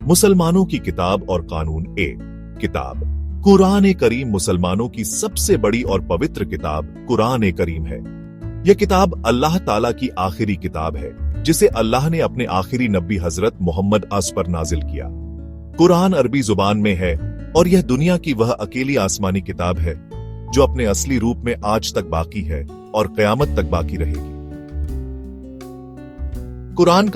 मुसलमानों की किताब और कानून। किताब कुरान करीम मुसलमानों की सबसे बड़ी और पवित्र किताब कुरान करीम है। यह किताब अल्लाह ताला की आखिरी किताब है जिसे अल्लाह ने अपने आखिरी नबी हजरत मोहम्मद पर नाजिल किया। कुरान अरबी जुबान में है और यह दुनिया की वह अकेली आसमानी किताब है जो अपने असली रूप में आज तक बाकी है और कयामत तक बाकी रहेगी। कुरान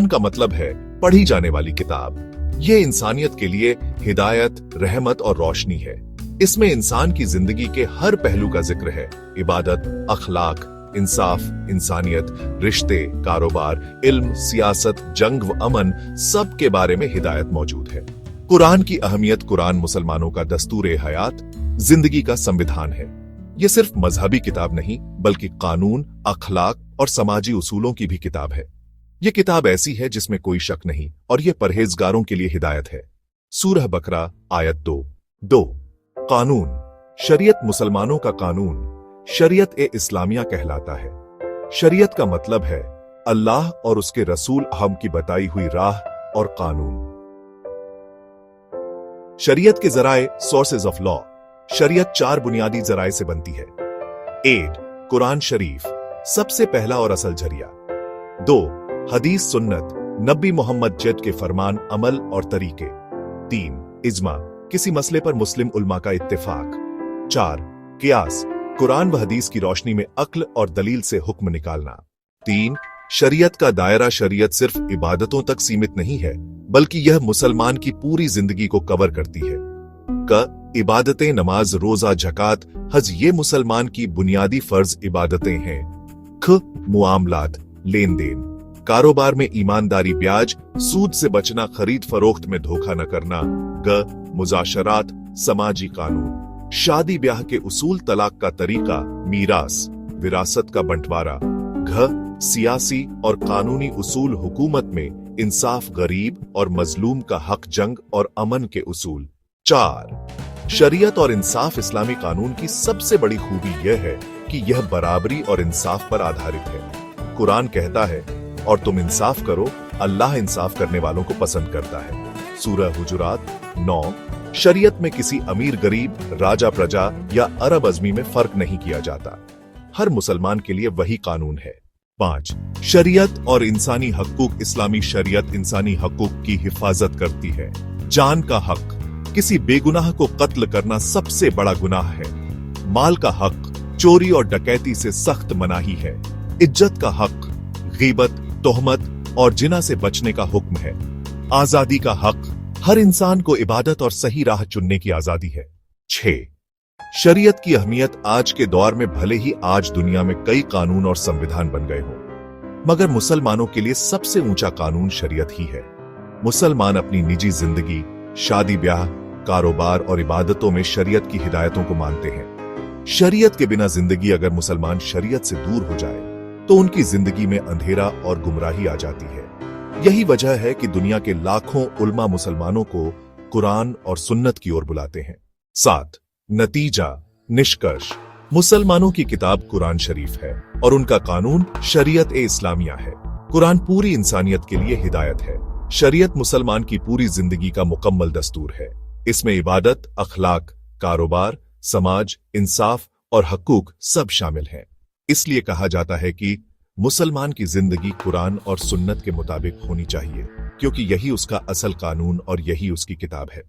का मतलब है पढ़ी जाने वाली किताब। यह इंसानियत के लिए हिदायत, रहमत और रोशनी है। इसमें इंसान की जिंदगी के हर पहलू का जिक्र है। इबादत, अखलाक, इंसाफ, इंसानियत, रिश्ते, कारोबार, इल्म, सियासत, जंग व अमन, सब के बारे में हिदायत मौजूद है। कुरान की अहमियत। कुरान मुसलमानों का दस्तूर हयात, जिंदगी का संविधान है। यह सिर्फ मजहबी किताब नहीं बल्कि कानून, अखलाक और समाजी उसूलों की भी किताब है। यह किताब ऐसी है जिसमें कोई शक नहीं और यह परहेजगारों के लिए हिदायत है। सूरह बकरा आयत 2। कानून। शरीयत मुसलमानों का कानून शरीयत इस्लामिया कहलाता है। शरीयत का मतलब है अल्लाह और उसके रसूल हम की बताई हुई राह और कानून। शरीयत के जराए, सोर्सेज ऑफ लॉ। शरीयत 4 बुनियादी जराए से बनती है। कुरान शरीफ, सबसे पहला और असल जरिया। 2 हदीस सुन्नत, नबी मोहम्मद जद के फरमान, अमल और तरीके। 3 इज्मा, किसी मसले पर मुस्लिम उल्मा का इत्तेफाक। 4 कियास, कुरान व हदीस की रोशनी में अक्ल और दलील से हुक्म निकालना। 3 शरीयत का दायरा। शरीयत सिर्फ इबादतों तक सीमित नहीं है बल्कि यह मुसलमान की पूरी जिंदगी को कवर करती है। इबादतें, नमाज, रोजा, ज़कात, हज, ये मुसलमान की बुनियादी फर्ज इबादतें हैं। मुआमलात, लेन देन, कारोबार में ईमानदारी, ब्याज, सूद से बचना, खरीद फरोख्त में धोखा न करना। मुजाशरात, समाजी कानून, शादी ब्याह के उसूल, तलाक का तरीका, मीरास, विरासत का बंटवारा। सियासी और कानूनी उसूल, हुकूमत में इंसाफ, गरीब और मजलूम का हक, जंग और अमन के उसूल। 4 शरीयत और इंसाफ। इस्लामी कानून की सबसे बड़ी खूबी यह है कि यह बराबरी और इंसाफ पर आधारित है। कुरान कहता है और तुम इंसाफ करो, अल्लाह इंसाफ करने वालों को पसंद करता है। सूरह हुजुरात 9। शरीयत में किसी अमीर, गरीब, राजा, प्रजा या अरब अज़मी में फर्क नहीं किया जाता। हर मुसलमान के लिए वही कानून है। 5 शरीयत और इंसानी हकूक। इस्लामी शरीयत इंसानी हकूक की हिफाजत करती है। जान का हक, किसी बेगुनाह को कत्ल करना सबसे बड़ा गुनाह है। माल का हक, चोरी और डकैती से सख्त मनाही है। इज्जत का हक, गीबत, तोहमत और जिना से बचने का हुक्म है। आजादी का हक, हर इंसान को इबादत और सही राह चुनने की आजादी है। 6 शरीयत की अहमियत। आज के दौर में भले ही आज दुनिया में कई कानून और संविधान बन गए हों मगर मुसलमानों के लिए सबसे ऊंचा कानून शरीयत ही है। मुसलमान अपनी निजी जिंदगी, शादी ब्याह, कारोबार और इबादतों में शरीयत की हिदायतों को मानते हैं। शरीयत के बिना जिंदगी, अगर मुसलमान शरीयत से दूर हो जाए तो उनकी जिंदगी में अंधेरा और गुमराही आ जाती है। यही वजह है कि दुनिया के लाखों उल्मा मुसलमानों को कुरान और सुन्नत की ओर बुलाते हैं। 7 नतीजा, निष्कर्ष। मुसलमानों की किताब कुरान शरीफ है और उनका कानून शरीयत इस्लामिया है। कुरान पूरी इंसानियत के लिए हिदायत है। शरीयत मुसलमान की पूरी जिंदगी का मुकम्मल दस्तूर है। इसमें इबादत, अखलाक, कारोबार, समाज, इंसाफ और हकूक सब शामिल हैं। इसलिए कहा जाता है कि मुसलमान की जिंदगी कुरान और सुन्नत के मुताबिक होनी चाहिए क्योंकि यही उसका असल कानून और यही उसकी किताब है।